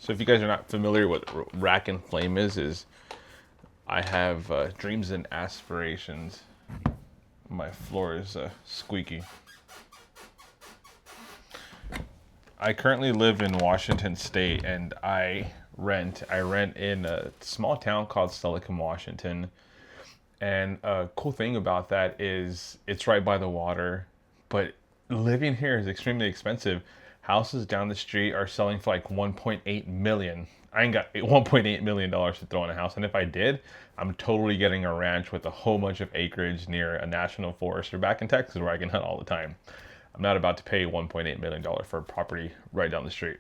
So if you guys are not familiar with what rack and flame is I have dreams and aspirations. My floor is squeaky. I currently live in Washington State, and I rent in a small town called Silicon, Washington. And a cool thing about that is it's right by the water, but living here is extremely expensive. Houses down the street are selling for like 1.8 million. I ain't got 1.8 million dollars to throw in a house, and if I did, I'm totally getting a ranch with a whole bunch of acreage near a national forest or back in Texas where I can hunt all the time. I'm not about to pay 1.8 million dollars for a property right down the street.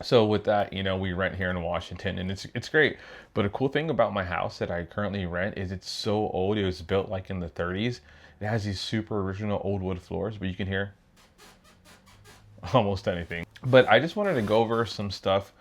So with that, we rent here in Washington, and it's great. But a cool thing about my house that I currently rent is it's so old. It was built like in the 30s. It has these super original old wood floors, but you can hear almost anything. But I just wanted to go over some stuff.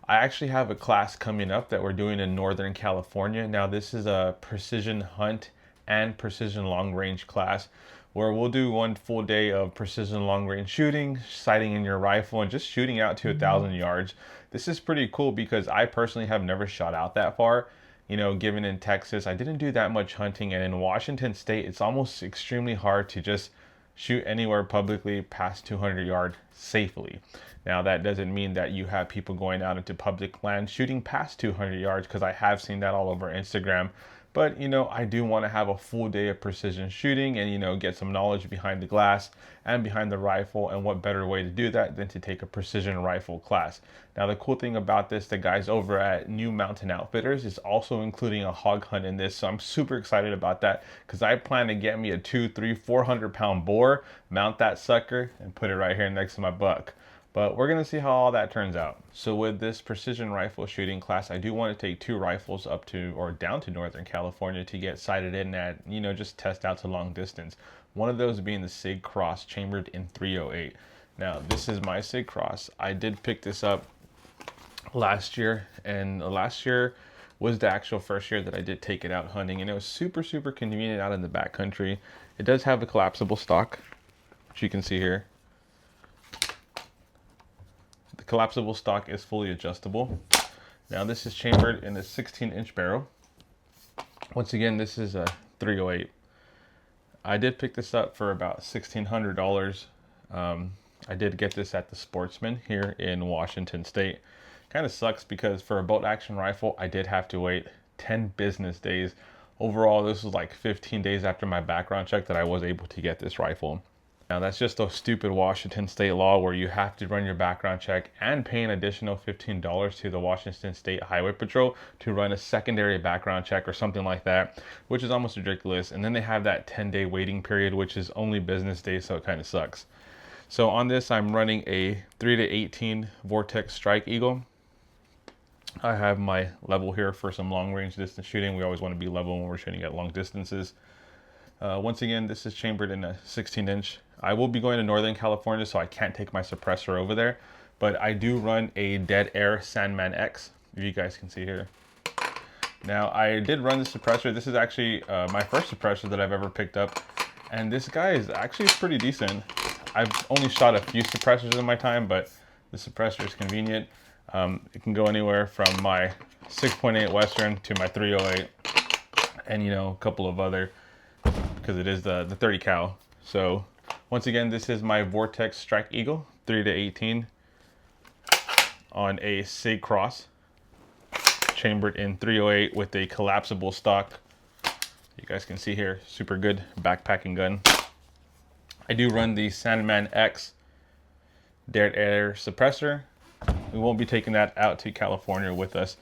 I actually have a class coming up that we're doing in Northern California. Now this is a precision hunt and precision long range class where we'll do one full day of precision long range shooting, sighting in your rifle, and just shooting out to 1,000 yards. This is pretty cool because I personally have never shot out that far. Given in Texas, I didn't do that much hunting, and in Washington State, it's almost extremely hard to just shoot anywhere publicly past 200 yards safely. Now that doesn't mean that you have people going out into public land shooting past 200 yards, because I have seen that all over Instagram. But I do want to have a full day of precision shooting and get some knowledge behind the glass and behind the rifle, and what better way to do that than to take a precision rifle class. Now the cool thing about this, the guys over at New Mountain Outfitters is also including a hog hunt in this, so I'm super excited about that because I plan to get me a 200, 300, 400 pound boar, mount that sucker, and put it right here next to my buck. But we're gonna see how all that turns out. So with this precision rifle shooting class, I do want to take 2 rifles up to or down to Northern California to get sighted in at, just test out to long distance. One of those being the Sig Cross chambered in 308. Now this is my Sig Cross. I did pick this up last year, and last year was the actual first year that I did take it out hunting, and it was super convenient out in the backcountry. It does have a collapsible stock, which you can see here. Collapsible stock is fully adjustable. Now this is chambered in a 16-inch barrel. Once again, this is a 308. I did pick this up for about $1,600. I did get this at the Sportsman here in Washington State. Kind of sucks because for a bolt action rifle, I did have to wait 10 business days. Overall, this was like 15 days after my background check that I was able to get this rifle. Now that's just a stupid Washington State law where you have to run your background check and pay an additional $15 to the Washington State Highway Patrol to run a secondary background check or something like that, which is almost ridiculous. And then they have that 10-day waiting period, which is only business days, so it kind of sucks. So on this, I'm running a 3-18 Vortex Strike Eagle. I have my level here for some long range distance shooting. We always want to be level when we're shooting at long distances. Once again, this is chambered in a 16-inch. I will be going to Northern California, so I can't take my suppressor over there, but I do run a Dead Air Sandman X, if you guys can see here. Now, I did run the suppressor. This is actually my first suppressor that I've ever picked up, and this guy is actually pretty decent. I've only shot a few suppressors in my time, but the suppressor is convenient. It can go anywhere from my 6.8 Western to my 308, and a couple of other, because it is the 30 cal. So once again, this is my Vortex Strike Eagle 3-18 on a Sig Cross, chambered in 308 with a collapsible stock. You guys can see here, super good backpacking gun. I do run the Sandman X Dead Air suppressor. We won't be taking that out to California with us.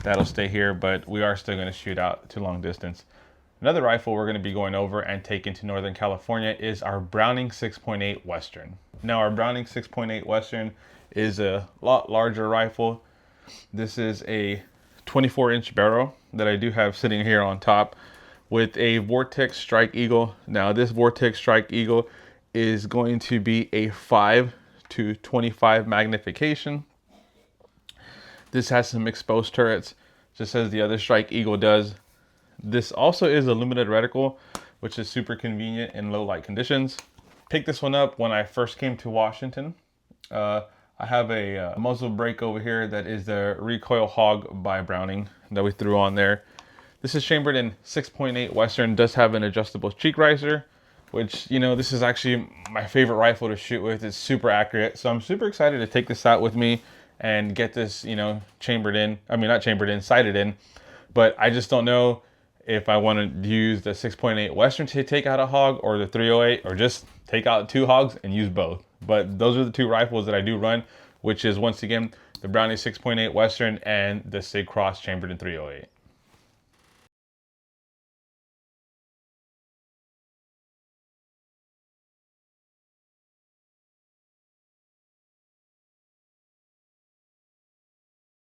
That'll stay here, but we are still going to shoot out to long distance. Another rifle we're going to be going over and taking to Northern California is our Browning 6.8 Western. Now our Browning 6.8 Western is a lot larger rifle. This is a 24-inch barrel that I do have sitting here on top with a Vortex Strike Eagle. Now this Vortex Strike Eagle is going to be a 5-25 magnification. This has some exposed turrets, just as the other Strike Eagle does. This also is a limited reticle, which is super convenient in low light conditions. Picked this one up when I first came to Washington. I I have a muzzle brake over here that is the Recoil Hog by Browning that we threw on there. This is chambered in 6.8 Western, does have an adjustable cheek riser, which, you know, this is actually my favorite rifle to shoot with. It's super accurate. So I'm super excited to take this out with me and get this, you know, chambered in. I mean, not chambered in, sighted in. But I just don't know if I want to use the 6.8 Western to take out a hog or the 308, or just take out 2 hogs and use both. But those are the 2 rifles that I do run, which is once again the Browning 6.8 Western and the Sig Cross chambered in 308.